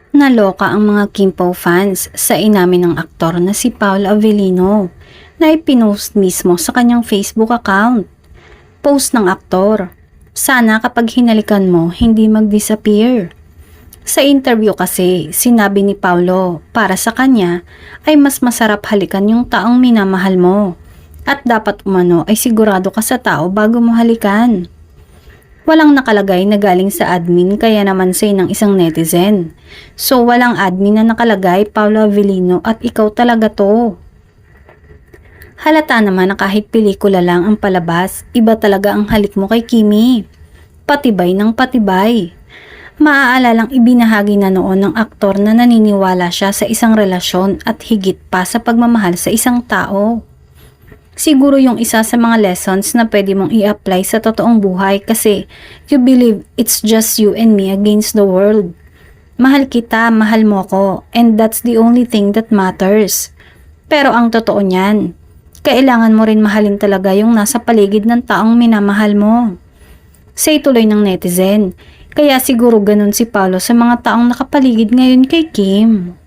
Naloka ang mga Kimpo fans sa inamin ng aktor na si Paolo Avellino na ipinost mismo sa kanyang Facebook account. Post ng aktor, "Sana kapag hinalikan mo, hindi mag-disappear." Sa interview kasi, sinabi ni Paolo, para sa kanya ay mas masarap halikan yung taong minamahal mo at dapat umano ay sigurado ka sa tao bago mo halikan. Walang nakalagay na galing sa admin kaya naman say ng isang netizen. So walang admin na nakalagay Paolo Avellino at ikaw talaga to. Halata naman na kahit pelikula lang ang palabas, iba talaga ang halik mo kay Kimi. Patibay ng patibay. Maaalalang ibinahagi na noon ng aktor na naniniwala siya sa isang relasyon at higit pa sa pagmamahal sa isang tao. Siguro yung isa sa mga lessons na pwede mong i-apply sa totoong buhay kasi you believe it's just you and me against the world. Mahal kita, mahal mo ko, and that's the only thing that matters. Pero ang totoo niyan, kailangan mo rin mahalin talaga yung nasa paligid ng taong minamahal mo. Say tuloy ng netizen, kaya siguro ganun si Paolo sa mga taong nakapaligid ngayon kay Kim.